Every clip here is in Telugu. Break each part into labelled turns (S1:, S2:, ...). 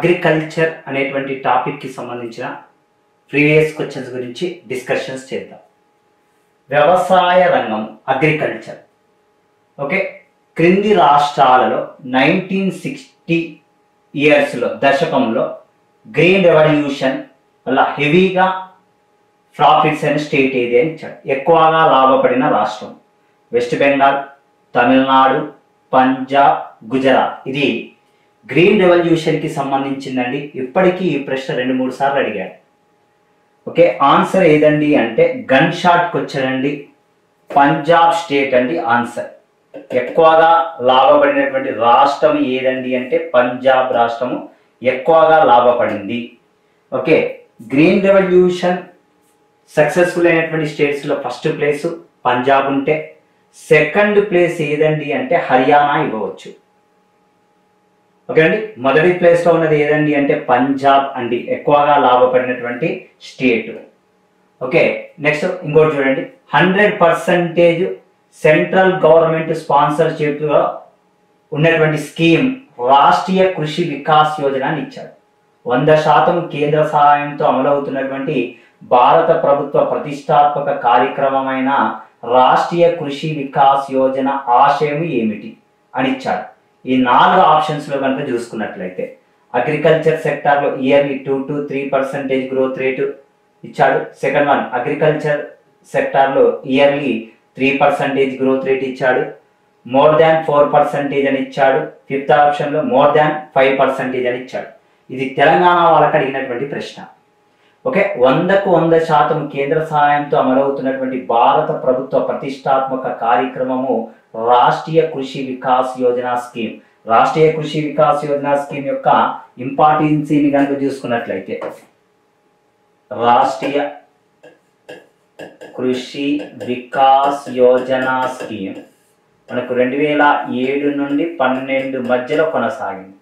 S1: అగ్రికల్చర్ అనేటువంటి టాపిక్కి సంబంధించిన ప్రీవియస్ క్వశ్చన్స్ గురించి డిస్కషన్స్ చేద్దాం. వ్యవసాయ రంగం అగ్రికల్చర్. ఓకే, క్రింది రాష్ట్రాలలో 1960 ఇయర్స్లో దశకంలో గ్రీన్ రెవల్యూషన్ వల్ల హెవీగా ప్రాఫిట్స్ అయిన స్టేట్ ఏది అని ఇచ్చాడు. ఎక్కువగా లాభపడిన రాష్ట్రం వెస్ట్ బెంగాల్, తమిళనాడు, పంజాబ్, గుజరాత్. ఇది గ్రీన్ రెవల్యూషన్కి సంబంధించిందండి. ఇప్పటికీ ఈ ప్రశ్న 2-3 సార్లు అడిగాడు. ఓకే, ఆన్సర్ ఏదండి అంటే గన్ షాట్కి వచ్చాడండి. పంజాబ్ స్టేట్ అండి ఆన్సర్. ఎక్కువగా లాభపడినటువంటి రాష్ట్రం ఏదండి అంటే పంజాబ్ రాష్ట్రము ఎక్కువగా లాభపడింది. ఓకే, గ్రీన్ రెవల్యూషన్ సక్సెస్ఫుల్ అయినటువంటి స్టేట్స్లో ఫస్ట్ ప్లేస్ పంజాబ్ ఉంటే, సెకండ్ ప్లేస్ ఏదండి అంటే హర్యానా ఇవ్వవచ్చు. ఓకే అండి, మొదటి ప్లేస్లో ఉన్నది ఏదండి అంటే పంజాబ్ అండి, ఎక్కువగా లాభపడినటువంటి స్టేట్. ఓకే, నెక్స్ట్ ఇంకోటి చూడండి. 100% సెంట్రల్ గవర్నమెంట్ స్పాన్సర్షిప్లో ఉన్నటువంటి స్కీమ్ రాష్ట్రీయ కృషి వికాస్ యోజన అని ఇచ్చాడు. 100% కేంద్ర సహాయంతో అమలవుతున్నటువంటి భారత ప్రభుత్వ ప్రతిష్టాత్మక కార్యక్రమమైన రాష్ట్రీయ కృషి వికాస్ యోజన ఆశయం ఏమిటి అని ఇచ్చాడు. ఈ 4 ఆప్షన్స్లో కనుక చూసుకున్నట్లయితే అగ్రికల్చర్ సెక్టార్లో ఇయర్లీ 2 to 3% గ్రోత్ రేటు ఇచ్చాడు. సెకండ్ వన్ అగ్రికల్చర్ సెక్టార్లో ఇయర్లీ 3% గ్రోత్ రేట్ ఇచ్చాడు. మోర్ దాన్ 4% అని ఇచ్చాడు. ఫిఫ్త్ ఆప్షన్లో మోర్ దాన్ 5% అని ఇచ్చాడు. ఇది తెలంగాణ వాళ్ళకి అడిగినటువంటి ప్రశ్న. ఓకే, 100కు 100% కేంద్ర సహాయంతో అమలవుతున్నటువంటి భారత ప్రభుత్వ ప్రతిష్టాత్మక కార్యక్రమము రాష్ట్రీయ కృషి వికాస్ యోజన స్కీమ్. రాష్ట్రీయ కృషి వికాస్ యోజన స్కీమ్ యొక్క ఇంపార్టెన్సీని కనుక చూసుకున్నట్లయితే రాష్ట్రీయ కృషి వికాస్ యోజన స్కీమ్ మనకు 2007 నుండి 12 మధ్యలో కొనసాగింది.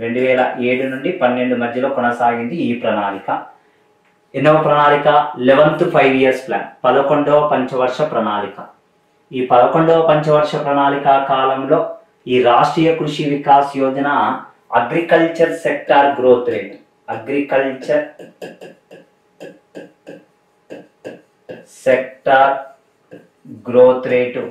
S1: 2007 నుండి 12 మధ్యలో కొనసాగింది ఈ ప్రణాళిక. ఎన్నవ ప్రణాళిక? 11th 5 years ప్లాన్, 11వ పంచవర్ష ప్రణాళిక. ఈ 11వ పంచవర్ష ప్రణాళిక కాలంలో ఈ Rashtriya Krishi Vikas Yojana agriculture sector growth rate, agriculture sector growth rate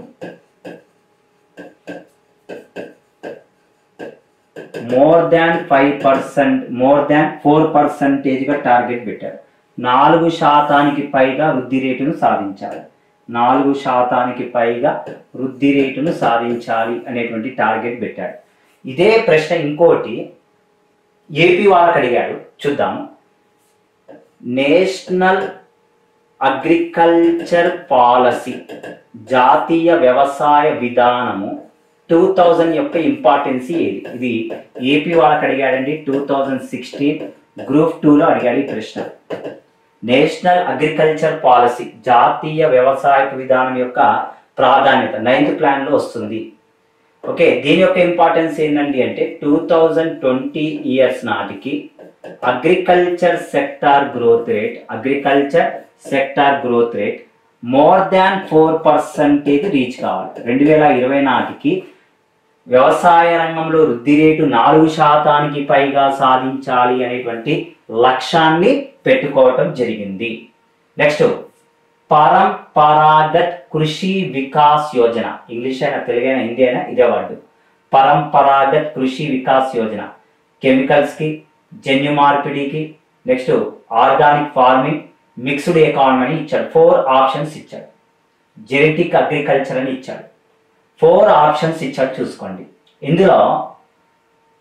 S1: more than 5%, more than 4%గా టార్గెట్ పెట్టారు. 4% పైగా వృద్ధి రేటును సాధించాలి. 4% పైగా వృద్ధి రేటును సాధించాలి అనేటువంటి టార్గెట్ పెట్టాడు. ఇదే ప్రశ్న ఇంకోటి ఏపీ వాళ్ళకి అడిగాడు, చూద్దాము. నేషనల్ అగ్రికల్చర్ పాలసీ, జాతీయ వ్యవసాయ విధానము 2000 యొక్క ఇంపార్టెన్సీ ఏది? ఇది ఏపీ వాళ్ళకి అడిగాడండి. 2016 గ్రూప్ 2లో అడిగాడు ఈ ప్రశ్న. నేషనల్ అగ్రికల్చర్ పాలసీ, జాతీయ వ్యవసాయ విధానం యొక్క ప్రాధాన్యత 9th ప్లాన్లో వస్తుంది. ఓకే, దీని యొక్క ఇంపార్టెన్స్ ఏంటండి అంటే 2020 ఇయర్స్ నాటికి agriculture sector growth rate, agriculture sector growth rate more than 4% reach కావాలి. 2020 నాటికి వ్యవసాయ రంగంలో వృద్ధి రేటు 4% పైగా సాధించాలి అనేటువంటి లక్ష్యాన్ని పెట్టుకోవటం జరిగింది. నెక్స్ట్ పరంపరాగత్ కృషి వికాస్ యోజన. ఇంగ్లీష్ అయినా తెలుగైనా హిందీ అయినా ఇదే వర్డ్. పరంపరాగత్ కృషి వికాస్ యోజన కెమికల్స్కి, జన్యు మార్పిడికి, next organic farming, mixed economy అని ఇచ్చాడు. 4 ఆప్షన్స్ ఇచ్చాడు. జెనెటిక్ అగ్రికల్చర్ అని ఇచ్చాడు. 4 ఆప్షన్స్ ఇచ్చాడు, చూసుకోండి. ఇందులో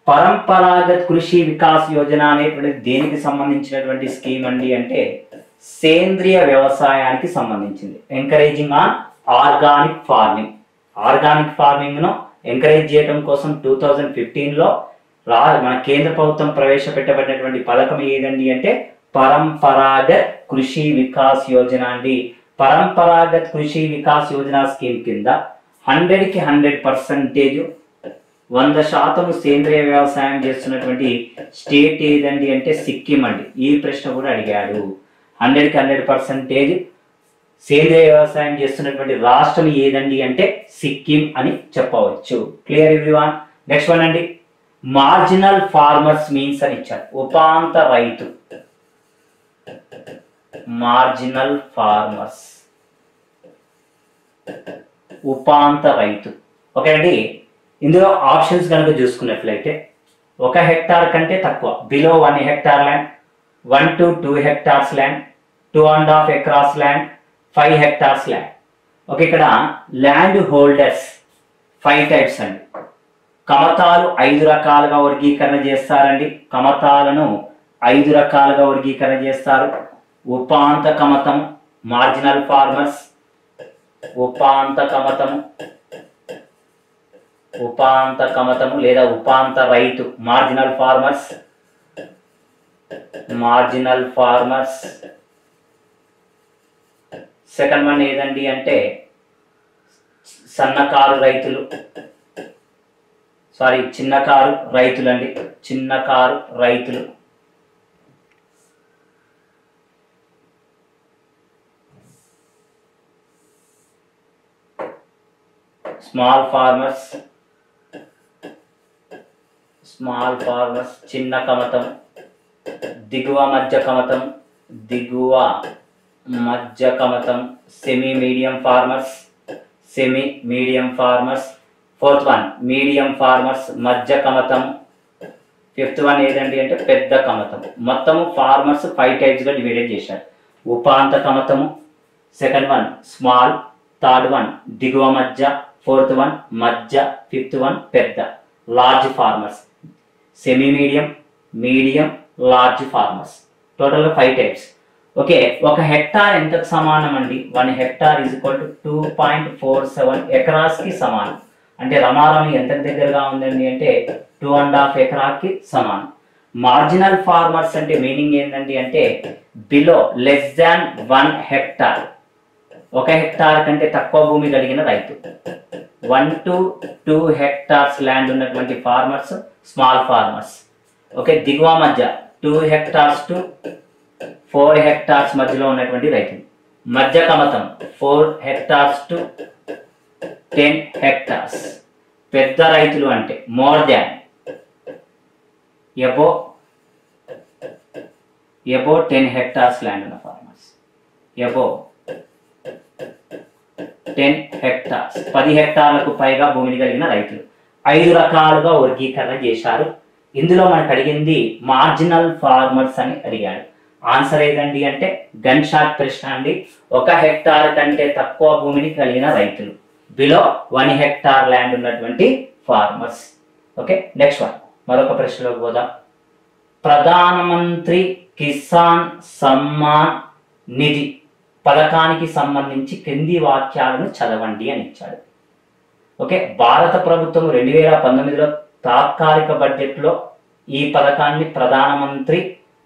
S1: పరంపరాగత్ కృషి వికాస్ యోజన అనేటువంటిది దేనికి సంబంధించినటువంటి స్కీమ్ అండి అంటే సేంద్రియ వ్యవసాయానికి సంబంధించింది. Encouraging on organic farming. Organic ఫార్మింగ్ను ఎంకరేజ్ చేయడం కోసం 2015లో మన కేంద్ర ప్రభుత్వం ప్రవేశపెట్టబడినటువంటి పథకం ఏదండి అంటే పరంపరాగత్ కృషి వికాస్ యోజన అండి. పరంపరాగత్ కృషి వికాస్ యోజన స్కీమ్ కింద 100కి 100%, 100% సేంద్రియ వ్యవసాయం చేస్తున్నటువంటి స్టేట్ ఏదండి అంటే సిక్కిం అండి. ఈ ప్రశ్న కూడా అడిగాడు. 100కి 100% సేంద్రియ వ్యవసాయం చేస్తున్నటువంటి రాష్ట్రం ఏదండి అంటే సిక్కిం అని చెప్పవచ్చు. Clear everyone. నెక్స్ట్ వన్ అండి, మార్జినల్ ఫార్మర్స్ మీన్స్ అని ఇచ్చాడు. ఉపాంత రైతు, మార్జినల్ ఫార్మర్స్, ఉపాంత రైతు. ఓకే అండి. ఇందులో ఆప్షన్స్ కనుక చూసుకున్నట్లయితే 1 హెక్టార్ కంటే తక్కువ, below 1 hectare land, 1 to 2 hectares land, 2.5 acres land, 5 hectares land. Okay, ఇక్కడ ల్యాండ్ హోల్డర్స్ 5 టైప్స్ అండి. కమతాలు 5 రకాలుగా వర్గీకరణ చేస్తారండి. కమతాలను 5 రకాలుగా వర్గీకరణ చేస్తారు. ఉపాంత కమతం, మార్జినల్ ఫార్మర్స్, ఉపాంత కమతము, ఉపాంత కమతము లేదా ఉపాంత రైతు, marginal farmers, marginal farmers. Second one ఏదండి అంటే సన్నకారు రైతులు, సారీ చిన్నకారు రైతులు అండి, చిన్నకారు రైతులు. స్మాల్ ఫార్మర్స్, స్మాల్ ఫార్మర్స్, చిన్న కమతం. దిగువ మధ్య కమతం, దిగువ మధ్య కమతం. Semi medium farmers, semi medium farmers. Fourth one medium farmers, మధ్య కమతం. ఫిఫ్త్ వన్ ఏదండి అంటే పెద్ద కమతం. మొత్తము ఫార్మర్స్ 5 టైప్స్గా డివైడెడ్ చేశారు. ఉపాంత కమతము, second one small, third one దిగువ మధ్య, ఫోర్త్ వన్ మధ్య, ఫిఫ్త్ వన్ పెద్ద. Large farmers, semi medium, medium, large farmers. టోటల్గా 5 టైప్స్. ఓకే, 1 హెక్టార్ ఎంతకు సమానం అండి? 1 హెక్టార్ ఈజ్ ఈక్వల్ టు 2.47 ఎకరాస్కి సమానం. అంటే రమారమి ఎంత దగ్గరగా ఉందండి అంటే 2.5 ఎకరాకి సమానం. మార్జినల్ ఫార్మర్స్ అంటే మీనింగ్ ఏంటండి అంటే below, less than 1 hectare, 1 hectare కంటే తక్కువ భూమి కలిగిన రైతు. 1 to 2 hectares ల్యాండ్ ఉన్నటువంటి ఫార్మర్స్ స్మాల్ ఫార్మర్స్. ఓకే, దిగువ మధ్య 2 hectares to 4 hectares మధ్యలో ఉన్నటువంటి రైతులు. మధ్య కమతం 4 hectares to 10 hectares. పెద్ద రైతులు అంటే more than, above 10 hectares land ఉన్న ఫార్మర్స్, ఎబో 10 hectares, 10 హెక్టార్లకు పైగా భూమిని కలిగిన రైతులు. 5 రకాలుగా వర్గీకరణ చేశారు. ఇందులో మనకు అడిగింది మార్జినల్ ఫార్మర్స్ అని అడిగాడు. ఆన్సర్ ఏదండి అంటే గన్ షాట్ ప్రశ్న అండి. 1 హెక్టార్ కంటే తక్కువ భూమిని కలిగిన రైతులు, బిలో 1 హెక్టార్ ల్యాండ్ ఉన్నటువంటి ఫార్మర్స్. ఓకే, నెక్స్ట్ వన్ మరొక ప్రశ్నలోకి పోదాం. ప్రధానమంత్రి కిసాన్ సమ్మాన్ నిధి పథకానికి సంబంధించి క్రింది వాక్యాలను చదవండి అని ఇచ్చాడు. ఓకే, భారత ప్రభుత్వం 2019లో తాత్కాలిక బడ్జెట్లో ఈ పథకాన్ని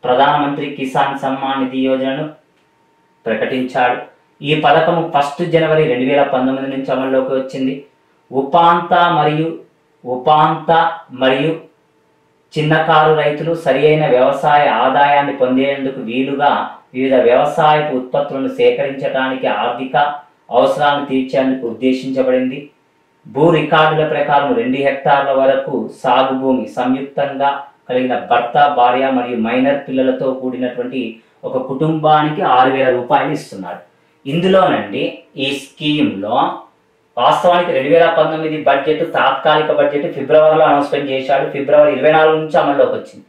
S1: ప్రధానమంత్రి కిసాన్ సమ్మాన్ నిధి యోజనను ప్రకటించాడు. ఈ పథకము 1 జనవరి 2019 నుంచి అమల్లోకి వచ్చింది. ఉపాంత మరియు చిన్నకారు రైతులు సరియైన వ్యవసాయ ఆదాయాన్ని పొందేందుకు వీలుగా వివిధ వ్యవసాయపు ఉత్పత్తులను సేకరించడానికి, ఆర్థిక అవసరాలను తీర్చేందుకు ఉద్దేశించబడింది. భూ రికార్డుల ప్రకారం 2 హెక్టార్ల వరకు సాగు భూమి సంయుక్తంగా కలిగిన భర్త, భార్య మరియు మైనర్ పిల్లలతో కూడినటువంటి ఒక కుటుంబానికి 6,000 రూపాయలు ఇస్తున్నాడు. ఇందులోనండి ఈ స్కీమ్లో వాస్తవానికి 2019 బడ్జెట్, తాత్కాలిక బడ్జెట్ ఫిబ్రవరిలో అనౌన్స్మెంట్ చేశాడు. ఫిబ్రవరి 24 నుంచి అమల్లోకి వచ్చింది.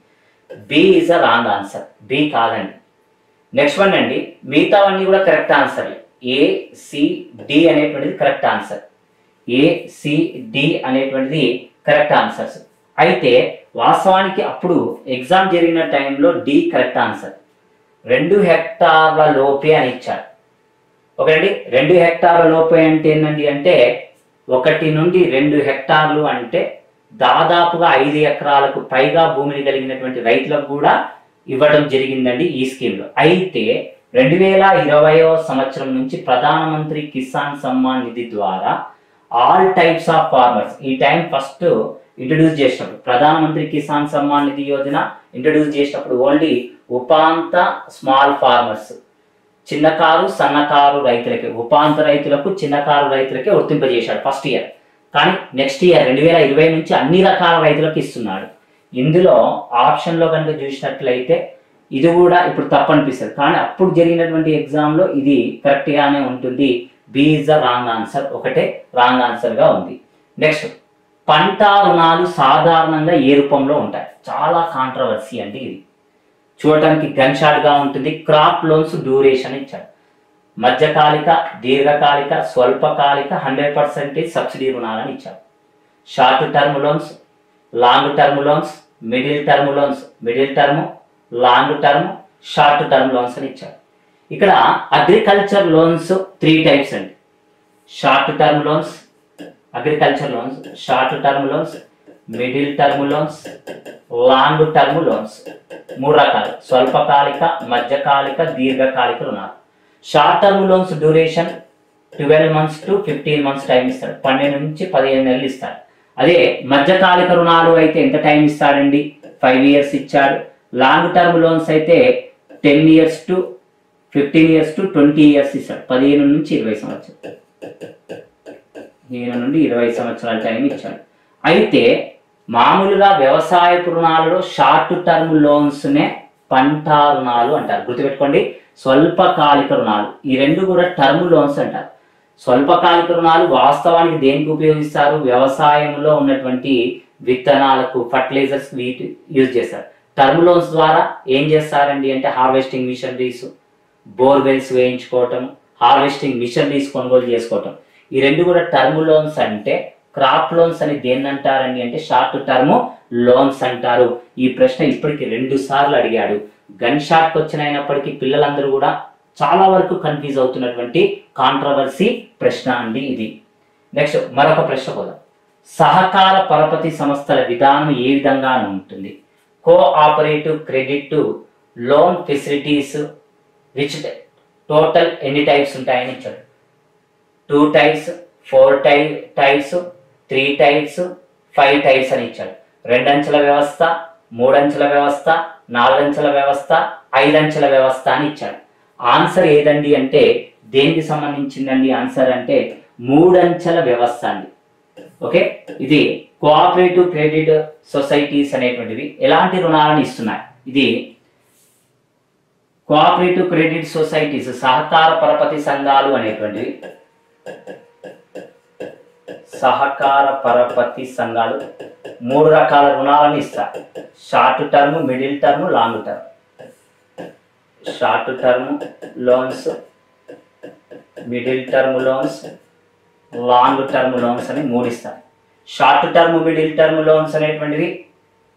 S1: B is a wrong answer, B కాదండి. నెక్స్ట్ వన్ అండి, మిగతావన్నీ కూడా కరెక్ట్ ఆన్సర్. ACD అనేటువంటిది కరెక్ట్ ఆన్సర్. ACD అనేటువంటిది కరెక్ట్ ఆన్సర్స్. అయితే వాస్తవానికి అప్పుడు ఎగ్జామ్ జరిగిన టైంలో డి కరెక్ట్ ఆన్సర్. 2 హెక్టార్ల లోపే అని ఇచ్చారు. ఓకేండి, 2 హెక్టార్ల లోపే అంటే ఏంటండి అంటే 1 నుండి 2 హెక్టార్లు అంటే దాదాపుగా 5 ఎకరాలకు పైగా భూమిని కలిగినటువంటి రైతులకు కూడా ఇవ్వడం జరిగిందండి ఈ స్కీమ్లో. అయితే 2020వ సంవత్సరం నుంచి ప్రధానమంత్రి కిసాన్ సమ్మాన్ నిధి ద్వారా ఆల్ టైప్స్ ఆఫ్ ఫార్మర్స్, ఈ టైం ఫస్ట్ ఇంట్రడ్యూస్ చేసినప్పుడు ప్రధానమంత్రి కిసాన్ సమ్మాన్ నిధి యోజన ఇంట్రడ్యూస్ చేసినప్పుడు ఓన్లీ ఉపాంత స్మాల్ ఫార్మర్స్, చిన్నకారు సన్నకారు రైతులకి, ఉపాంత రైతులకు చిన్నకారు రైతులకే వర్తింపజేశాడు ఫస్ట్ ఇయర్. కానీ నెక్స్ట్ ఇయర్ 2020 నుంచి అన్ని రకాల రైతులకు ఇస్తున్నాడు. ఇందులో ఆప్షన్లో కనుక చూసినట్లయితే ఇది కూడా ఇప్పుడు తప్పు అనిపిస్తుంది, కానీ అప్పుడు జరిగినటువంటి ఎగ్జామ్లో ఇది కరెక్ట్గానే ఉంటుంది. B is the wrong answer, ఒకటే రాంగ్ ఆన్సర్గా ఉంది. నెక్స్ట్, పంట రుణాలు సాధారణంగా ఏ రూపంలో ఉంటాయి? చాలా కాంట్రవర్సీ అండి ఇది. చూడటానికి గన్ షాట్గా ఉంటుంది. క్రాప్ లోన్స్ డ్యూరేషన్ ఇచ్చాడు. మధ్యకాలిక, దీర్ఘకాలిక, స్వల్పకాలిక 100% సబ్సిడీ రుణాలని ఇచ్చాడు. Short term loans, long term loans, middle term loans, middle term, long term, short term loans అని ఇచ్చాడు. ఇక్కడ అగ్రికల్చర్ లోన్స్ 3 టైప్స్ అండి. Short term loans, agriculture loans, short term loans, middle term loans, long term loans, 3 రకాలు. స్వల్పకాలిక, మధ్యకాలిక, దీర్ఘకాలిక రుణాలు. Short term loans duration 12 months to 15 months time ఇస్తాడు. 12 నుంచి 15 నెలలు ఇస్తాడు. అదే మధ్యకాలిక రుణాలు అయితే ఎంత టైం ఇస్తాడండి? 5 years ఇచ్చాడు. లాంగ్ టర్మ్ లోన్స్ అయితే 10 years to 15 years to 20 years ఇస్తాడు. 15 నుంచి 20 సంవత్సరాలు, 15 నుండి 20 సంవత్సరాల టైం ఇచ్చాడు. అయితే మామూలుగా వ్యవసాయ రుణాలలో షార్ట్ టర్మ్ లోన్స్నే పంట రుణాలు అంటారు. గుర్తుపెట్టుకోండి, స్వల్పకాలిక రుణాలు ఈ రెండు కూడా టర్మ్ లోన్స్ అంటారు. స్వల్పకాలిక రుణాలు వాస్తవానికి దేనికి ఉపయోగిస్తారు? వ్యవసాయంలో ఉన్నటువంటి విత్తనాలకు, ఫర్టిలైజర్స్ వీటి యూజ్ చేస్తారు. టర్మ్ లోన్స్ ద్వారా ఏం చేస్తారండి అంటే హార్వెస్టింగ్ మిషనరీస్, బోర్వెల్స్ వేయించుకోవటం, హార్వెస్టింగ్ మిషనరీస్ కొనుగోలు చేసుకోవటం. ఈ రెండు కూడా టర్మ్ లోన్స్ అంటే క్రాప్ లోన్స్ అని దేన్ని అంటారండి అంటే షార్ట్ టర్మ్ లోన్స్ అంటారు. ఈ ప్రశ్న ఇప్పటికి 2 సార్లు అడిగాడు. గన్ షాట్ క్వశ్చన్ అయినప్పటికీ పిల్లలందరూ కూడా చాలా వరకు కన్ఫ్యూజ్ అవుతున్నటువంటి కాంట్రవర్సీ ప్రశ్న అండి ఇది. నెక్స్ట్ మరొక ప్రశ్న పోదాం. సహకార పరపతి సంస్థల విధానం ఏ విధంగా ఉంటుంది? Cooperative credit loan facilities which total ఎన్ని టైప్స్ ఉంటాయని ఇచ్చాడు. 2 types, 4 types, 3 types, 5 types అని ఇచ్చాడు. 2 అంచెల వ్యవస్థ, 3 అంచెల వ్యవస్థ, 4 అంచెల వ్యవస్థ, 5 అంచెల వ్యవస్థ అని ఇచ్చాడు. ఆన్సర్ ఏదండి అంటే దేనికి సంబంధించిందండి? ఆన్సర్ అంటే 3 అంచెల వ్యవస్థ అండి. ఓకే, ఇది కోఆపరేటివ్ క్రెడిట్ సొసైటీస్ అనేటువంటివి ఎలాంటి రుణాలను ఇస్తున్నాయి? ఇది కోఆపరేటివ్ క్రెడిట్ సొసైటీస్, సహకార పరపతి సంఘాలు అనేటువంటివి, సహకార పరపతి సంఘాలు 3 రకాల రుణాలను ఇస్తారు. Short term, middle term, long term. Short term loans, middle term loans, long term loans అని 3 ఇస్తారు. Short term, middle term loans అనేటువంటివి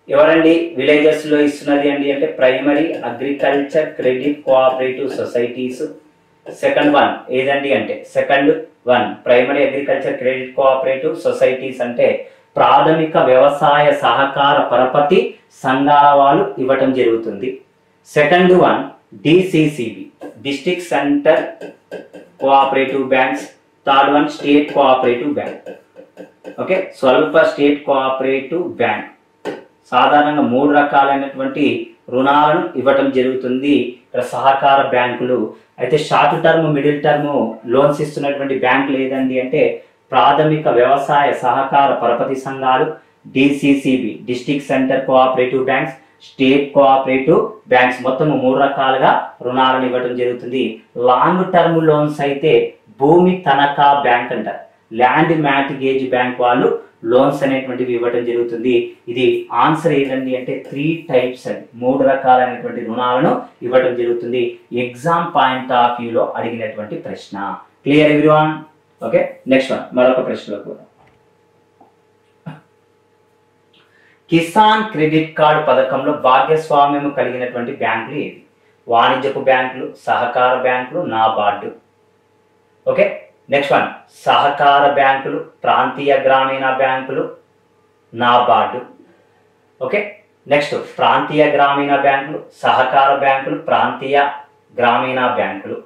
S1: ఎవరండి విలేజెస్లో ఇస్తున్నది అండి అంటే primary agriculture credit cooperative societies. Second one ఏదండి అంటే second one primary agriculture credit cooperative societies అంటే ప్రాథమిక వ్యవసాయ సహకార పరపతి సంఘాల వాళ్ళు ఇవ్వటం జరుగుతుంది. Second one DCCB, district centre cooperative banks. Third one state cooperative bank. Okay, స్వల్ప స్టేట్ కోఆపరేటివ్ బ్యాంక్. సాధారణంగా 3 రకాలైనటువంటి రుణాలను ఇవ్వటం జరుగుతుంది ఇక్కడ సహకార బ్యాంకులు. అయితే short term, middle term loans ఇస్తున్నటువంటి బ్యాంకులు ఏదండి అంటే ప్రాథమిక వ్యవసాయ సహకార పరపతి సంఘాలు, DCCB, district centre cooperative banks, state cooperative banks. మొత్తం 3 రకాలుగా రుణాలను ఇవ్వడం జరుగుతుంది. లాంగ్ టర్మ్ లోన్స్ అయితే భూమి తనఖా బ్యాంక్ అంటారు, ల్యాండ్ మ్యాటిగేజ్ బ్యాంక్ వాళ్ళు లోన్స్ అనేటువంటివి ఇవ్వడం జరుగుతుంది. ఇది ఆన్సర్ ఏదండి అంటే 3 types అండి, 3 రకాలైనటువంటి రుణాలను ఇవ్వడం జరుగుతుంది. ఎగ్జామ్ పాయింట్ ఆఫ్ వ్యూలో అడిగినటువంటి ప్రశ్న. Clear everyone? Okay, next one మరొక ప్రశ్నలో కూడా కిసాన్ క్రెడిట్ కార్డు పథకంలో భాగస్వామ్యం కలిగినటువంటి బ్యాంకులు ఏవి? వాణిజ్యపు బ్యాంకులు, సహకార బ్యాంకులు, నాబార్డు. ఓకే, నెక్స్ట్ వన్ సహకార బ్యాంకులు, ప్రాంతీయ గ్రామీణ బ్యాంకులు, నాబార్డు. ఓకే, నెక్స్ట్ ప్రాంతీయ గ్రామీణ బ్యాంకులు, సహకార బ్యాంకులు, ప్రాంతీయ గ్రామీణ బ్యాంకులు.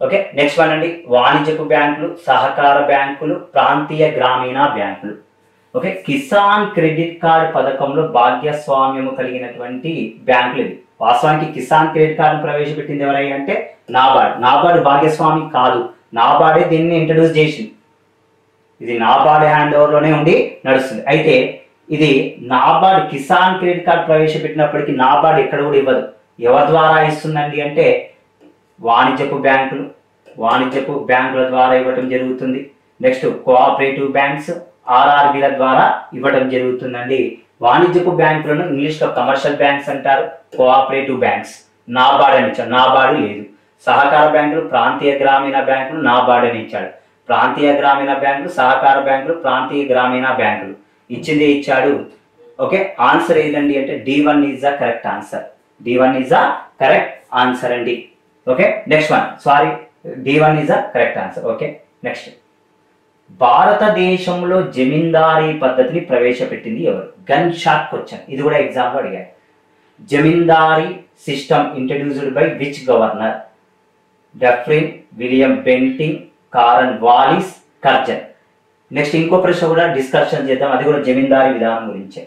S1: ఓకే, నెక్స్ట్ వన్ అండి వాణిజ్యపు బ్యాంకులు, సహకార బ్యాంకులు, ప్రాంతీయ గ్రామీణ బ్యాంకులు. ఓకే, కిసాన్ క్రెడిట్ కార్డ్ పథకంలో భాగస్వామ్యము కలిగినటువంటి బ్యాంకులు ఇవి. వాస్తవానికి కిసాన్ క్రెడిట్ కార్డును ప్రవేశపెట్టింది ఎవరై అంటే నాబార్డ్. నాబార్డ్ భాగస్వామి కాదు, నాబార్డే దీన్ని ఇంట్రడ్యూస్ చేసింది. ఇది నాబార్డ్ హ్యాండ్ ఓవర్లోనే ఉండి నడుస్తుంది. అయితే ఇది నాబార్డ్ కిసాన్ క్రెడిట్ కార్డ్ ప్రవేశపెట్టినప్పటికీ నాబార్డ్ ఎక్కడ కూడా ఇవ్వదు. ఎవరి ద్వారా ఇస్తుందండి అంటే వాణిజ్యపు బ్యాంకుల ద్వారా ఇవ్వటం జరుగుతుంది. నెక్స్ట్ కోఆపరేటివ్ బ్యాంక్స్, ఆర్ఆర్బీల ద్వారా ఇవ్వటం జరుగుతుందండి. వాణిజ్యపు బ్యాంకులను ఇంగ్లీష్లో కమర్షియల్ బ్యాంక్స్ అంటారు. కోఆపరేటివ్ బ్యాంక్స్ నాబార్డ్ అని ఇచ్చాడు. నాబార్డు లేదు. సహకార బ్యాంకులు, ప్రాంతీయ గ్రామీణ బ్యాంకులు నాబార్డ్ అని ఇచ్చాడు. ప్రాంతీయ గ్రామీణ బ్యాంకులు, సహకార బ్యాంకులు, ప్రాంతీయ గ్రామీణ బ్యాంకులు ఇచ్చిందే ఇచ్చాడు. ఓకే, ఆన్సర్ ఏదండి అంటే D1 is the correct answer. D1 is the correct answer అండి. Okay, next one. Sorry, D1 is the correct answer. Okay, next. భారతదేశంలో జమీందారీ పద్ధతిని ప్రవేశపెట్టింది ఎవరు? Gun shot question. ఇది కూడా ఎగ్జామ్ లో అడిగారు. Zamindari system introduced by which governor? Dufferin, William Bentinck, Cornwallis, Curzon. Next ఇంకో ప్రశ్న కూడా డిస్కషన్ చేద్దాం. అది కూడా జమీందారీ విధానం గురించే.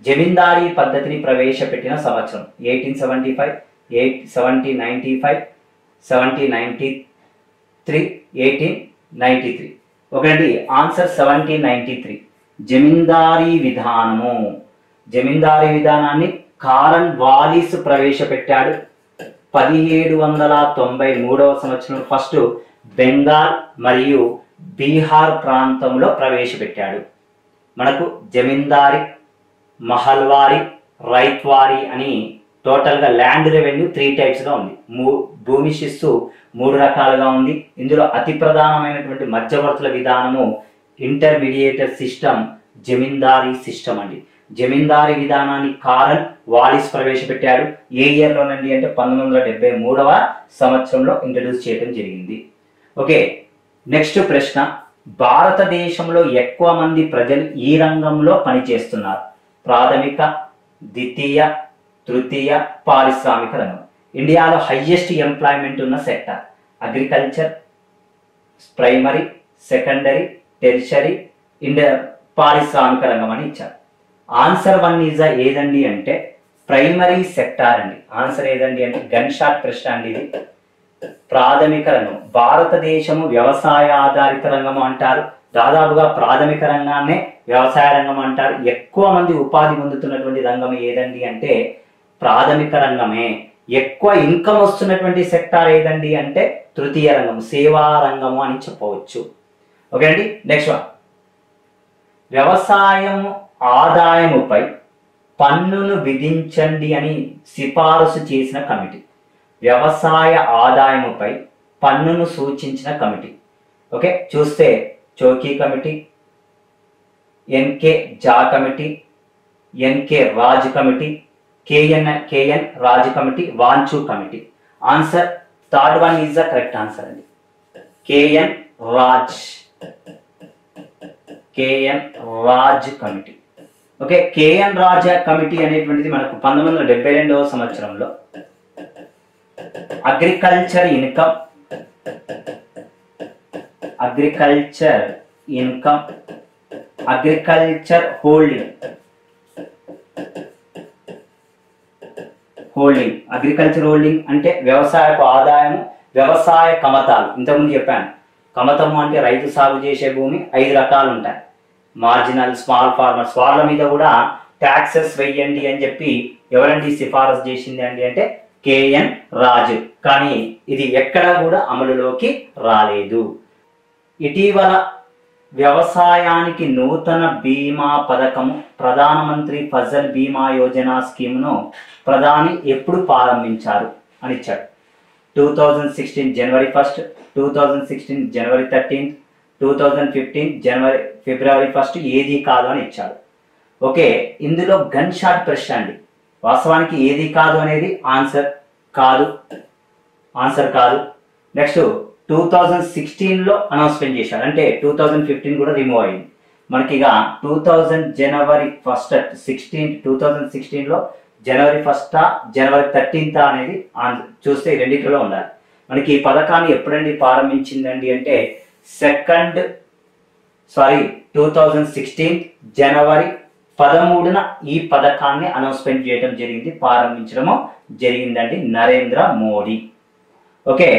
S1: జమీందారీ పద్ధతిని ప్రవేశపెట్టిన సంవత్సరం 1875, 1795, 1793, 1893. ఒకటి ఆన్సర్ 1793. జమీందారీ విధానాన్ని కారన్ వాలిస్ ప్రవేశపెట్టాడు 1793వ సంవత్సరం. ఫస్ట్ బెంగాల్ మరియు బీహార్ ప్రాంతంలో ప్రవేశపెట్టాడు. మనకు జమీందారీ, మహల్వారీ, రైత్వారీ అని టోటల్గా ల్యాండ్ రెవెన్యూ 3 టైప్స్గా ఉంది. భూమి శిస్తు 3 రకాలుగా ఉంది. ఇందులో అతి ప్రధానమైనటువంటి మధ్యవర్తుల విధానము ఇంటర్మీడియేటర్ సిస్టమ్, జమీందారీ సిస్టమ్ అండి. జమీందారీ విధానాన్ని కారన్ వాలిస్ ప్రవేశపెట్టాడు. ఏ ఇయర్లోనండి అంటే 1973వ సంవత్సరంలో ఇంట్రడ్యూస్ చేయడం జరిగింది. ఓకే, నెక్స్ట్ ప్రశ్న. భారతదేశంలో ఎక్కువ మంది ప్రజలు ఈ రంగంలో పనిచేస్తున్నారు? ప్రాథమిక, ద్వితీయ, తృతీయ, పారిశ్రామిక రంగం. ఇండియాలో హైయెస్ట్ ఎంప్లాయ్మెంట్ ఉన్న sector agriculture, primary, secondary, tertiary, పారిశ్రామిక రంగం అని ఇచ్చారు. ఆన్సర్ 1 ఈజ్ ఏదండి అంటే ప్రైమరీ సెక్టార్ అండి. ఆన్సర్ ఏదండి అంటే గన్ షాట్ ప్రశ్న అండి ఇది. ప్రాథమిక రంగం. భారతదేశము వ్యవసాయ ఆధారిత రంగం అంటారు. దాదాపుగా ప్రాథమిక రంగాన్నే వ్యవసాయ రంగం అంటారు. ఎక్కువ మంది ఉపాధి పొందుతున్నటువంటి రంగం ఏదండి అంటే ప్రాథమిక రంగమే. ఎక్కువ ఇన్కమ్ వస్తున్నటువంటి సెక్టార్ ఏదండి అంటే తృతీయ రంగం, సేవా రంగము అని చెప్పవచ్చు. ఓకే అండి, నెక్స్ట్ వన్. వ్యవసాయం ఆదాయముపై పన్నును విధించండి అని సిఫారసు చేసిన కమిటీ. వ్యవసాయ ఆదాయముపై పన్నును సూచించిన కమిటీ. ఓకే, చూస్తే Chowki committee, NK Jha committee, NK Raj committee, KN Raj committee, Wanchoo committee. Answer third 1 is the correct answer అండి. KN Raj committee. Okay, KN Raj committee అనేటువంటిది మనకు 1972వ సంవత్సరంలో agriculture income, agriculture holding, agriculture holding అంటే వ్యవసాయపు ఆదాయము, వ్యవసాయ కమతాలు. ఇంతకుముందు చెప్పాను, కమతము అంటే రైతు సాగు చేసే భూమి 5 రకాలు ఉంటాయి. మార్జినల్, స్మాల్ ఫార్మర్స్, వాళ్ళ మీద కూడా ట్యాక్సెస్ వెయ్యండి అని చెప్పి ఎవరండి సిఫారసు చేసింది అండి అంటే కేఎన్ రాజు. కానీ ఇది ఎక్కడా కూడా అమలులోకి రాలేదు. ఇటీవల వ్యవసాయానికి నూతన బీమా పథకము ప్రధానమంత్రి ఫసల్ బీమా యోజన స్కీమ్ను ప్రధాని ఎప్పుడు ప్రారంభించారు అని ఇచ్చాడు. 2016 జనవరి 1, 2016 జనవరి 13, 2015 ఫిబ్రవరి 1 ఏది కాదు అని ఇచ్చాడు. ఓకే, ఇందులో గన్ షాట్ ప్రశ్న అండి. వాస్తవానికి ఏది కాదు అనేది ఆన్సర్ కాదు. నెక్స్ట్ 2016లో అనౌన్స్మెంట్ చేశారు, అంటే 2015 కూడా రిమూవ్ అయింది. మనకి ఇక 2016లో జనవరి 1 జనవరి 13 అనేది చూస్తే రెండిట్లో ఉండాలి. మనకి ఈ పథకాన్ని ఎప్పుడండి ప్రారంభించిందండి అంటే 2016 జనవరి 13న ఈ పథకాన్ని అనౌన్స్మెంట్ చేయడం జరిగింది, ప్రారంభించడము జరిగిందండి నరేంద్ర మోడీ. ఓకే,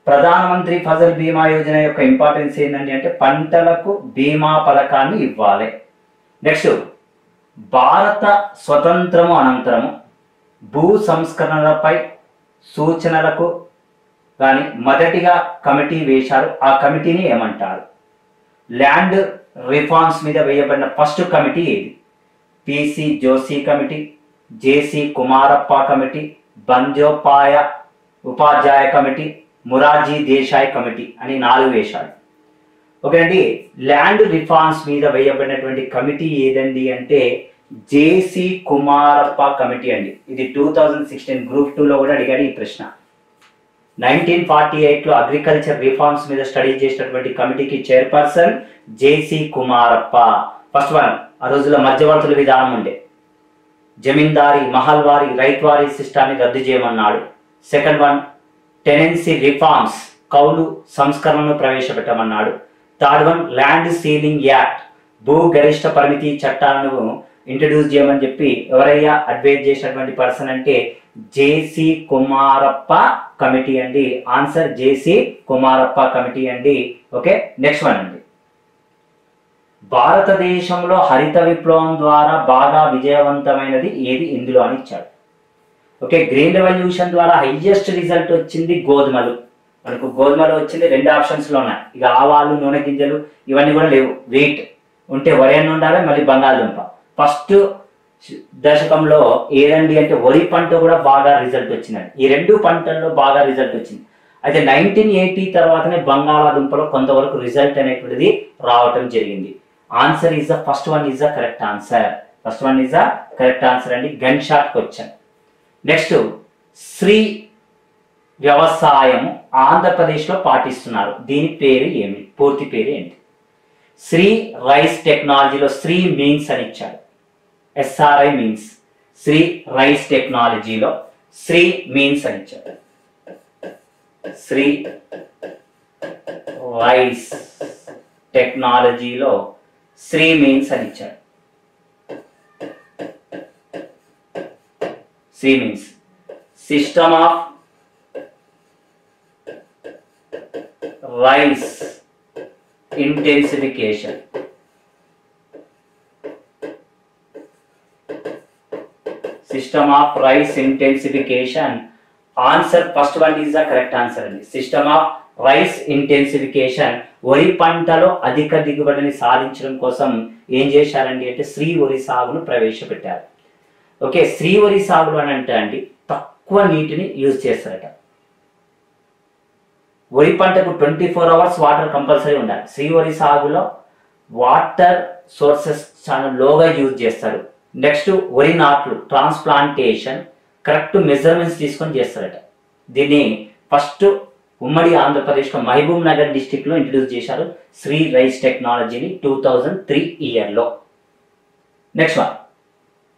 S1: ప్రధానమంత్రి ఫసల్ బీమా యోజన యొక్క ఇంపార్టెన్స్ ఏంటండి అంటే పంటలకు బీమా పథకాన్ని ఇవ్వాలి. నెక్స్ట్, భారత స్వతంత్రము అనంతరము భూ సంస్కరణలపై సూచనలకు కానీ మొదటిగా కమిటీ వేశారు. ఆ కమిటీని ఏమంటారు? ల్యాండ్ రిఫార్మ్స్ మీద వేయబడిన ఫస్ట్ కమిటీ ఏది? పిసి జోషి కమిటీ, జేసి కుమారప్ప కమిటీ, బంజోపాయ ఉపాధ్యాయ కమిటీ, మురార్జీ దేశాయ్ కమిటీ అని 4 వేశారు. ఓకేనండి. ల్యాండ్ రిఫార్మ్స్ మీద వేయబడినటువంటి కమిటీ ఏదండి అంటే జేసి కుమారప్ప కమిటీ అండి. ఇది 2016 గ్రూప్ 2లో కూడా అడిగాడు ఈ ప్రశ్న. 1948లో అగ్రికల్చర్ రిఫార్మ్స్ మీద స్టడీ చేసినటువంటి కమిటీకి చైర్పర్సన్ జేసి కుమారప్ప. ఫస్ట్ వన్, ఆ రోజుల్లో మధ్యవర్తుల విధానం ఉండే, జమీందారీ మహల్వారీ రైతువారీ సిస్టాన్ని రద్దు చేయమన్నాడు. సెకండ్ వన్, టెనెన్సీ రిఫార్మ్స్ కౌలు సంస్కరణను ప్రవేశపెట్టమన్నాడు. Third one, land ceiling act భూ గరిష్ట పరిమితి చట్టాలను ఇంట్రడ్యూస్ చేయమని చెప్పి ఎవరయ్యా అడ్వైజ్ చేసినటువంటి పర్సన్ అంటే జేసి కుమారప్ప కమిటీ అండి. ఆన్సర్ జేసి కుమారప్ప కమిటీ అండి. ఓకే, నెక్స్ట్ వన్ అండి, భారతదేశంలో హరిత విప్లవం ద్వారా బాగా విజయవంతమైనది ఏది ఇందులో అని ఇచ్చాడు. ఓకే, గ్రీన్ రెవల్యూషన్ ద్వారా హైయెస్ట్ రిజల్ట్ వచ్చింది గోధుమలు. మనకు గోధుమలు వచ్చింది 2 ఆప్షన్స్లో ఉన్నాయి. ఇక ఆవాలు, నూనె గింజలు ఇవన్నీ కూడా లేవు. వీట్ ఉంటే వరి అన్న ఉండాలి, మళ్ళీ బంగాళదుంప. ఫస్ట్ దశకంలో ఏదండి అంటే వరి పంట కూడా బాగా రిజల్ట్ వచ్చిందండి. ఈ 2 పంటల్లో బాగా రిజల్ట్ వచ్చింది. అయితే 1980 తర్వాతనే బంగాళాదుంపలో కొంతవరకు రిజల్ట్ అనేటువంటిది రావటం జరిగింది. Answer is the first one is the correct answer. First one is the correct answer అండి. Gun shot question. Next, SRI వ్యవసాయం ఆంధ్రప్రదేశ్లో పాటిస్తున్నారు. దీని పేరు ఏమి? పూర్తి పేరు ఏంటి? శ్రీ రైస్ టెక్నాలజీలో శ్రీ మీన్స్ అని ఇచ్చాడు. SRI means. శ్రీ రైస్ టెక్నాలజీలో శ్రీ మీన్స్ అని ఇచ్చాడు. శ్రీ రైస్ టెక్నాలజీలో శ్రీ మీన్స్ అని ఇచ్చాడు. SRI means system of rice intensification. System of rice intensification. Answer first one is the correct answer అండి. System of rice intensification. వరి పంటలో అధిక దిగుబడిని సాధించడం కోసం ఏం చేశారండి అంటే శ్రీ వరి సాగును ప్రవేశపెట్టారు. ఓకే, శ్రీ వరి సాగులు అని అంటే అండి తక్కువ నీటిని యూజ్ చేస్తారట. వరి పంటకు 24 అవర్స్ వాటర్ కంపల్సరీ ఉండాలి. శ్రీ వరి సాగులో వాటర్ సోర్సెస్ చాలా లోగా యూజ్ చేస్తారు. నెక్స్ట్, వరి నాట్లు ట్రాన్స్ప్లాంటేషన్ కరెక్ట్ మెజర్మెంట్స్ తీసుకొని చేస్తారట. దీన్ని ఫస్ట్ ఉమ్మడి ఆంధ్రప్రదేశ్లో మహబూబ్ నగర్ డిస్టిక్లో ఇంట్రడ్యూస్ చేశారు శ్రీ రైస్ టెక్నాలజీని 2003 ఇయర్లో. నెక్స్ట్ వన్,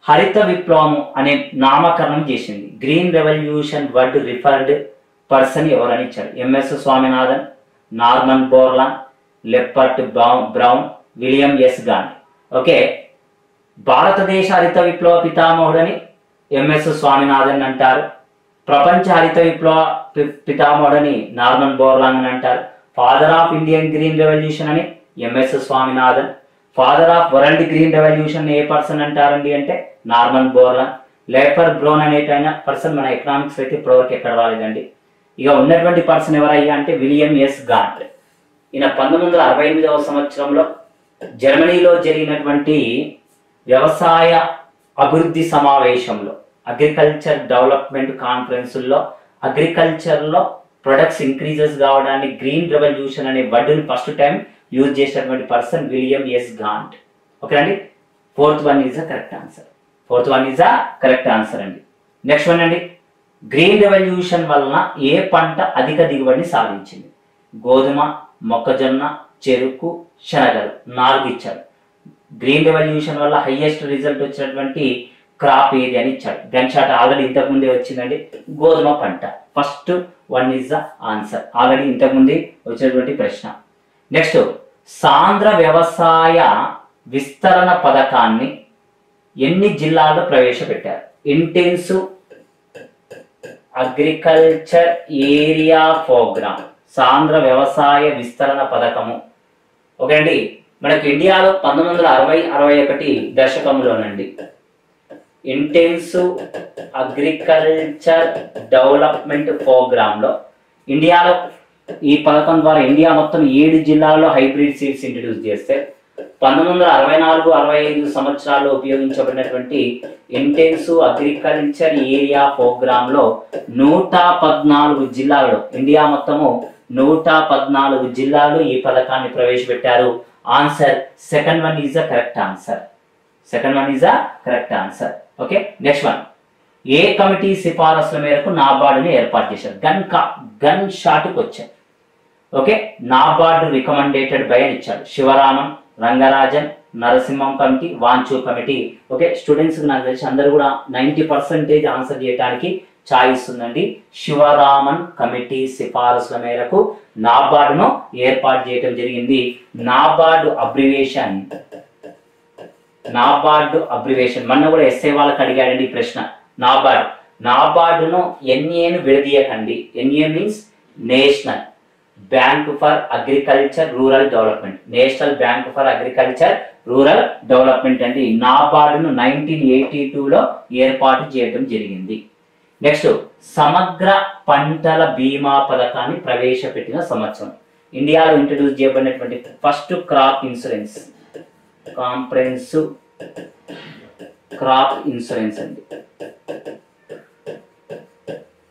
S1: హరిత విప్లవం అనే నామకరణం చేసింది. Green revolution word referred person ఎవరని ఇచ్చారు? ఎంఎస్ స్వామినాథన్, నార్మన్ బోర్లాన్, లెపర్ట్ Brown, William S Gandhi. Okay, భారతదేశ హరిత విప్లవ పితామహుడని ఎంఎస్ స్వామినాథన్ అంటారు. ప్రపంచ హరిత విప్లవ పితామహుడని నార్మన్ బోర్లాన్ అని అంటారు. Father of Indian green revolution అని MS Swaminathan. Father of world green revolution ఏ పర్సన్ అంటారండి అంటే నార్మన్ బోర్లాన్. లేపర్ బ్రౌన్ అనేటైన పర్సన్ మన ఎకనామిక్స్ అయితే ఇప్పటివరకు ఎక్కడ రాలేదండి. ఇక ఉన్నటువంటి పర్సన్ ఎవరయ్యా అంటే విలియం ఎస్ గాంట్. ఈయన 1968వ సంవత్సరంలో జర్మనీలో జరిగినటువంటి వ్యవసాయ అభివృద్ధి సమావేశంలో అగ్రికల్చర్ డెవలప్మెంట్ కాన్ఫరెన్సుల్లో అగ్రికల్చర్లో ప్రొడక్ట్స్ ఇంక్రీజెస్ కావడానికి గ్రీన్ రెవల్యూషన్ అనే వర్డ్ని ఫస్ట్ టైం యూజ్ చేసినటువంటి person William S Gaud. Okay అండి, fourth one is the correct answer. Fourth one is the correct answer అండి. నెక్స్ట్ వన్ అండి, గ్రీన్ రెవల్యూషన్ వలన ఏ పంట అధిక దిగుబడిని సాధించింది? గోధుమ, మొక్కజొన్న, చెరుకు, శనగలు 4 ఇచ్చారు. గ్రీన్ రెవల్యూషన్ వల్ల హైయెస్ట్ రిజల్ట్ వచ్చినటువంటి క్రాప్ ఏది అని ఇచ్చాడు. గన్ షాట్ ఆల్రెడీ ఇంతకుముందే వచ్చిందండి, గోధుమ పంట. First one is the answer. Already ఇంతకుముందే వచ్చినటువంటి ప్రశ్న. నెక్స్ట్, సాంద్ర వ్యవసాయ విస్తరణ పథకాన్ని ఎన్ని జిల్లాల్లో ప్రవేశపెట్టారు? Intensive agriculture area programme. సాంద్ర వ్యవసాయ విస్తరణ పథకము. ఓకే అండి, మనకు ఇండియాలో 1960-61 దశకంలోనండి ఇంటెన్సివ్ అగ్రికల్చర్ డెవలప్మెంట్ ప్రోగ్రాంలో ఇండియాలో ఈ పథకం ద్వారా ఇండియా మొత్తం 7 జిల్లాల్లో హైబ్రిడ్ సీడ్స్ ఇంట్రడ్యూస్ చేస్తే 1964-65 సంవత్సరాల్లో ఉపయోగించబడినటువంటి ఇంటెన్సివ్ అగ్రికల్చర్ ఏరియా ప్రోగ్రాంలో 114 జిల్లాల్లో ఇండియా మొత్తము 114 జిల్లాలు ఈ పథకాన్ని ప్రవేశపెట్టారు. Answer second one is the correct answer. Second one is the correct answer. Okay, next one. ఏ కమిటీ సిఫారసుల మేరకు నాబార్డుని ఏర్పాటు చేశారు? Gun shot question. ఓకే, నాబార్డు రికమెండేటెడ్ బై అని ఇచ్చాడు. Sivaraman, Rangarajan, Narasimham committee, Wanchoo committee. Okay, students నాకు తెలిసి అందరూ కూడా 90% ఆన్సర్ చేయడానికి ఛాయిస్ ఉందండి. శివరామన్ కమిటీ సిఫారసుల మేరకు నాబార్డును ఏర్పాటు చేయడం జరిగింది. నాబార్డు అబ్రివేషన్ మొన్న కూడా ఎస్ఏ వాళ్ళకి అడిగాడండి ఈ ప్రశ్న. నాబార్డును ఎన్ఏను విడదీయకండి. NA means National Bank for Agriculture Rural Development. National Bank for Agriculture Rural Development అండి. నాబార్డును 1982లో ఏర్పాటు చేయడం జరిగింది. నెక్స్ట్, సమగ్ర పంటల బీమా పథకాన్ని ప్రవేశపెట్టిన సంవత్సరం. ఇండియాలో ఇంట్రడ్యూస్ చేయబడినటువంటి first crop insurance comprehensive crop insurance అండి.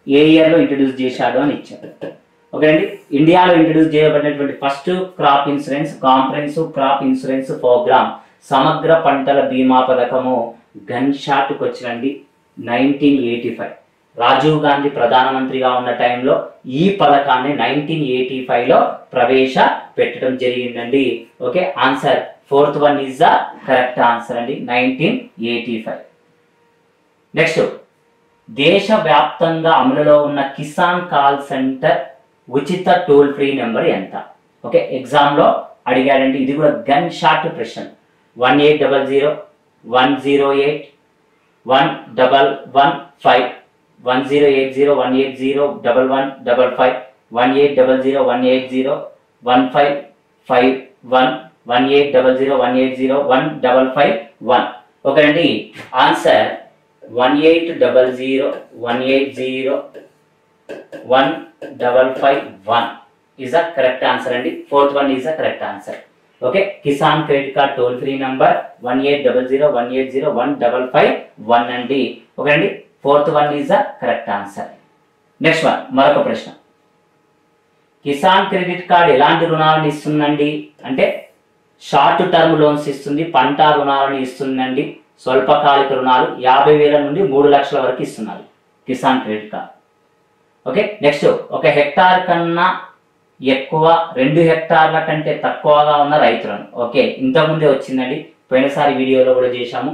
S1: ఏ ఇయర్లో ఇంట్రడ్యూస్ చేశాడు అని ఇచ్చాడు. ఓకే అండి, ఇండియాలో ఇంట్రడ్యూస్ చేయబడినటువంటి first crop insurance comprehensive crop insurance programme సమగ్ర పంటల బీమా పథకము గన్ షాట్కి వచ్చినండి 1985. రాజీవ్ గాంధీ ప్రధానమంత్రిగా ఉన్న టైంలో ఈ పథకాన్ని 1985లో ప్రవేశపెట్టడం జరిగిందండి. Okay, answer fourth one is the correct answer అండి, 1985. నెక్స్ట్, దేశవ్యాప్తంగా అమలులో ఉన్న కిసాన్ కాల్ సెంటర్ ఉచిత టోల్ ఫ్రీ నెంబర్ ఎంత? ఓకే, ఎగ్జామ్లో అడిగాడండి. ఇది కూడా గన్ షాట్ ప్రశ్న. 1800-108-111-5 1080-180-1155 1800-180-150-151 1800-180-155. ఓకే అండి, answer 1800-180-151 is the correct answer అండి. Fourth one is the correct answer. Okay, Kisan credit card toll free number 1800-180-155 అండి. ఓకే అండి, fourth one is the correct answer. Next one, మరొక ప్రశ్న. కిసాన్ క్రెడిట్ కార్డ్ ఎలాంటి రుణాలను ఇస్తుందండి అంటే షార్ట్ టర్మ్ లోన్స్ ఇస్తుంది, పంట రుణాలను ఇస్తుందండి, స్వల్పకాలిక రుణాలు 50,000 నుండి 3 లక్షల వరకు ఇస్తున్నారు Kisan credit card. Okay, next, 1 hectare కన్నా ఎక్కువ 2 హెక్టార్ల కంటే తక్కువగా ఉన్న రైతులను. ఓకే, ఇంతకుముందే వచ్చిందండి, పోయినసారి వీడియోలో కూడా చేశాము.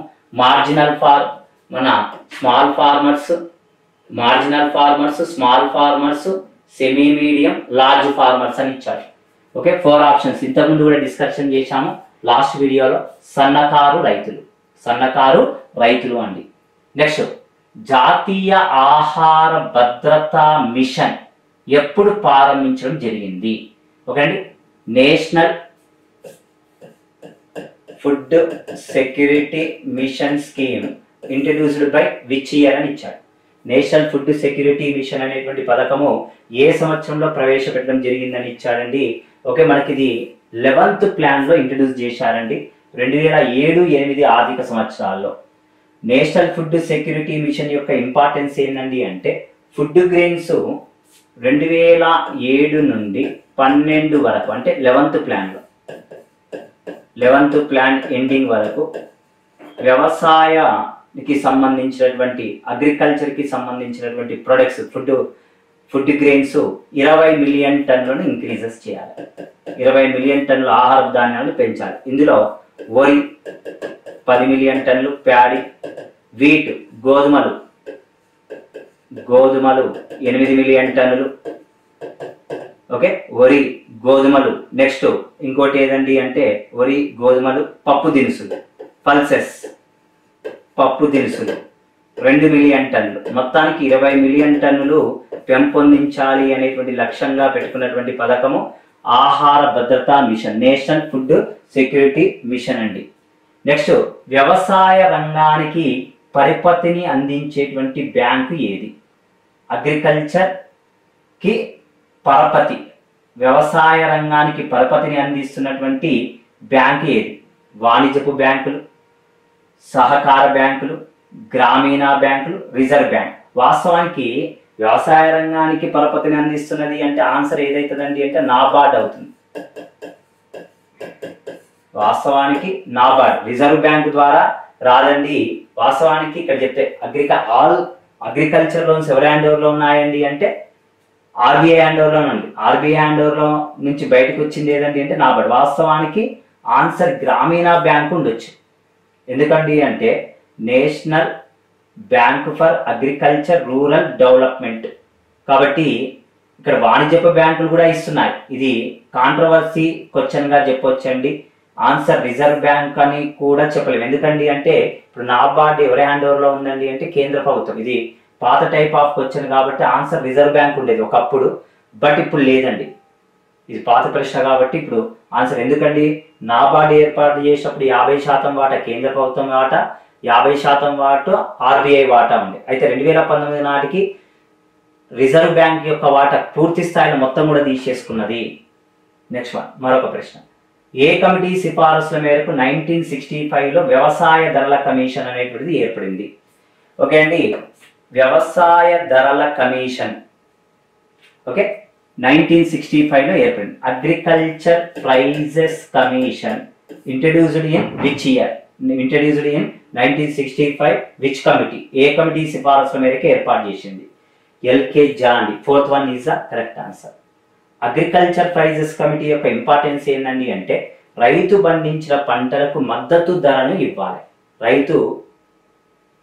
S1: Small farmers, semi medium, large farmers అని ఇచ్చారు. ఓకే, 4 ఆప్షన్స్ ఇంతకుముందు కూడా డిస్కషన్ చేశాము లాస్ట్ వీడియోలో. సన్నకారు రైతులు అండి. నెక్స్ట్, జాతీయ ఆహార భద్రతా మిషన్ ఎప్పుడు ప్రారంభించడం జరిగింది? ఓకే అండి, national food security machine scheme introduced by which year అని ఇచ్చాడు. నేషనల్ ఫుడ్ సెక్యూరిటీ మిషన్ అనేటువంటి పథకము ఏ సంవత్సరంలో ప్రవేశపెట్టడం జరిగిందని ఇచ్చాడండి. ఓకే, మనకి ఇది 11th ప్లాన్లో ఇంట్రడ్యూస్ చేశారండి 2007-8 ఆర్థిక సంవత్సరాల్లో. నేషనల్ ఫుడ్ సెక్యూరిటీ మిషన్ యొక్క ఇంపార్టెన్స్ ఏంటండి అంటే ఫుడ్ గ్రెయిన్స్ 2007 నుండి 12 వరకు అంటే 11th ప్లాన్ ఎండింగ్ వరకు వ్యవసాయానికి సంబంధించినటువంటి అగ్రికల్చర్కి సంబంధించినటువంటి ప్రొడక్ట్స్ ఫుడ్ గ్రెయిన్స్ 20 మిలియన్ టన్నులను ఇంక్రీజెస్ చేయాలి. 20 మిలియన్ టన్నుల ఆహార ధాన్యాలను పెంచాలి. ఇందులో వరి 10 మిలియన్ టన్నులు, ప్యాడీ, వీట్ గోధుమలు 8 మిలియన్ టన్నులు. ఓకే, వరి గోధుమలు. నెక్స్ట్ ఇంకోటి ఏదండి అంటే వరి గోధుమలు, పప్పు దినుసులు, పల్సెస్ పప్పు దినుసులు 2 మిలియన్ టన్నులు, మొత్తానికి 20 మిలియన్ టన్నులు పెంపొందించాలి అనేటువంటి లక్ష్యంగా పెట్టుకున్నటువంటి పథకము ఆహార భద్రతా mission, national food security mission అండి. నెక్స్ట్, వ్యవసాయ రంగానికి పరిపతిని అందించేటువంటి బ్యాంకు ఏది? అగ్రికల్చర్ కి పరపతి, వ్యవసాయ రంగానికి పరపతిని అందిస్తున్నటువంటి బ్యాంకు ఏది? వాణిజ్యపు బ్యాంకులు, సహకార బ్యాంకులు, గ్రామీణ బ్యాంకులు, రిజర్వ్ బ్యాంక్. వాస్తవానికి వ్యవసాయ రంగానికి పరపతిని అందిస్తున్నది అంటే ఆన్సర్ ఏదైతుందండి అంటే నాబార్డ్ అవుతుంది. వాస్తవానికి నాబార్డ్, రిజర్వ్ బ్యాంక్ ద్వారా రాదండి. వాస్తవానికి ఇక్కడ చెప్తే అగ్రికల్చర్ లోన్స్ ఎవరి హ్యాండ్ ఓవర్లో ఉన్నాయండి అంటే ఆర్బీఐ హ్యాండ్ ఓవర్లో ఉంది. ఆర్బీఐ హ్యాండ్ ఓవర్లో నుంచి బయటకు వచ్చింది ఏదండి అంటే నాబార్డ్. వాస్తవానికి ఆన్సర్ గ్రామీణ బ్యాంక్ ఉండొచ్చు. ఎందుకండి అంటే national Bank for Agriculture Rural development. కాబట్టి ఇక్కడ వాణిజ్యపు బ్యాంకులు కూడా ఇస్తున్నాయి. ఇది కాంట్రవర్సీ క్వశ్చన్ గా చెప్పొచ్చండి. ఆన్సర్ రిజర్వ్ బ్యాంక్ అని కూడా చెప్పలేము. ఎందుకండి అంటే ఇప్పుడు నాబార్డ్ ఎవరి హ్యాండ్ ఓవర్లో ఉందండి అంటే కేంద్ర ప్రభుత్వం. ఇది పాత టైప్ ఆఫ్ క్వశ్చన్ కాబట్టి ఆన్సర్ రిజర్వ్ బ్యాంక్ ఉండేది ఒకప్పుడు, బట్ ఇప్పుడు లేదండి. ఇది పాత ప్రశ్న కాబట్టి ఇప్పుడు ఆన్సర్. ఎందుకండి నాబార్డ్ ఏర్పాటు చేసినప్పుడు 50% వాటా కేంద్ర ప్రభుత్వం వాటా, 50% వాటా ఆర్బీఐ వాటా ఉంది. అయితే 2019 నాటికి రిజర్వ్ బ్యాంక్ యొక్క వాటా పూర్తి స్థాయిలో మొత్తం కూడా తీసేసుకున్నది. నెక్స్ట్ వన్, మరొక ప్రశ్న. ఏ కమిటీ సిఫారసుల మేరకు 1965లో వ్యవసాయ ధరల కమిషన్ అనేటువంటిది ఏర్పడింది? ఓకే అండి, వ్యవసాయ ధరల కమిషన్ ఓకే 1965లో ఏర్పడింది. Agriculture prices commission introduced in which year? Introduced in 1965. Which committee? ఏ కమిటీ సిఫారసుల మేరకు ఏర్పాటు చేసింది? ఎల్కే జాండి. Fourth one is the correct answer. Agriculture prices committee యొక్క ఇంపార్టెన్స్ ఏంటండి అంటే రైతు పండించిన పంటలకు మద్దతు ధరను ఇవ్వాలి. రైతు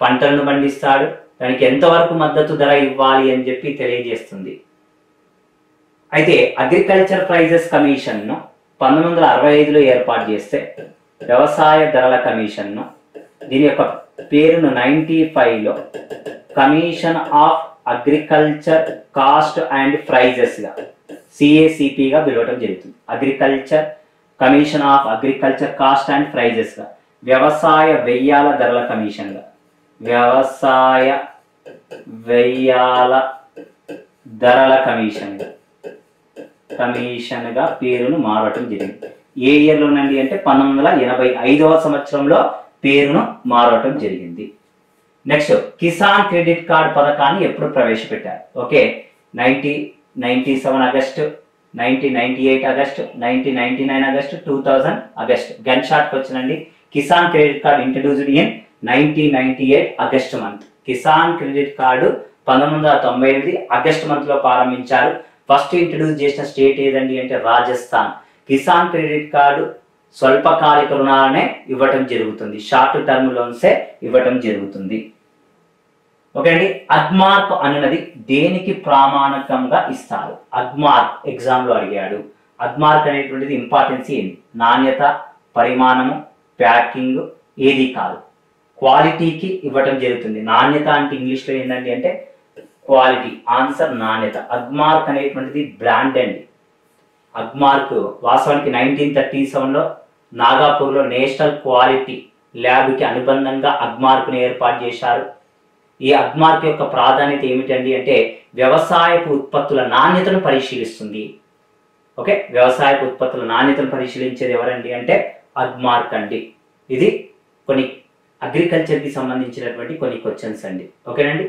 S1: పంటలను పండిస్తాడు, దానికి ఎంతవరకు మద్దతు ధర ఇవ్వాలి అని చెప్పి తెలియజేస్తుంది. అయితే అగ్రికల్చర్ ప్రైజెస్ కమిషన్ను 1965లో ఏర్పాటు చేస్తే వ్యవసాయ ధరల కమిషన్ను, దీని యొక్క పేరును 95లో commission of agriculture cost and ప్రైజెస్గా CACPగా పిలవటం జరుగుతుంది. Agriculture commission of agriculture cost and ప్రైజెస్గా, వ్యవసాయ వ్యయాల ధరల కమిషన్గా, వ్యవసాయ వ్యయాల ధరల కమిషన్గా పేరును మారటం జరిగింది. ఏ ఇయర్లోనండి అంటే 1985వ సంవత్సరంలో పేరును మారటం జరిగింది. నెక్స్ట్, కిసాన్ క్రెడిట్ కార్డ్ పథకాన్ని ఎప్పుడు ప్రవేశపెట్టారు? Okay, 1997 August, 1998 August, 1999 August, 2000 August. Gun షాట్కి వచ్చినండి. Kisan credit card introduced in 1998 August month. Kisan credit card 1998 August month లో ప్రారంభించారు. ఫస్ట్ ఇంట్రడ్యూస్ చేసిన స్టేట్ ఏదండి అంటే రాజస్థాన్. కిసాన్ క్రెడిట్ కార్డు స్వల్పకాలిక రుణాలనే ఇవ్వటం జరుగుతుంది, షార్ట్ టర్మ్ లోన్సే ఇవ్వటం జరుగుతుంది. ఓకే అండి, అగ్మార్క్ అన్నది దేనికి ప్రామాణికంగా ఇస్తారు? అగ్మార్క్ ఎగ్జామ్ లో అడిగాడు. అగ్మార్క్ అనేటువంటిది ఇంపార్టెన్స్ ఏంటి? నాణ్యత, పరిమాణము, ప్యాకింగ్ ఏది కాదు, క్వాలిటీకి ఇవ్వటం జరుగుతుంది. నాణ్యత అంటే ఇంగ్లీష్లో ఏంటండి అంటే క్వాలిటీ. ఆన్సర్ నాణ్యత. అగ్మార్క్ అనేటువంటిది బ్రాండ్ అండి. అగ్మార్క్ వాస్తవానికి 1937లో నాగాపూర్లో నేషనల్ క్వాలిటీ ల్యాబ్కి అనుబంధంగా అగ్మార్క్ను ఏర్పాటు చేశారు. ఈ అగ్మార్క్ యొక్క ప్రాధాన్యత ఏమిటండి అంటే వ్యవసాయపు ఉత్పత్తుల నాణ్యతను పరిశీలిస్తుంది. ఓకే, వ్యవసాయపు ఉత్పత్తుల నాణ్యతను పరిశీలించేది ఎవరండి అంటే అగ్మార్క్ అండి. ఇది కొన్ని అగ్రికల్చర్కి సంబంధించినటువంటి కొన్ని క్వశ్చన్స్ అండి. ఓకేనండి.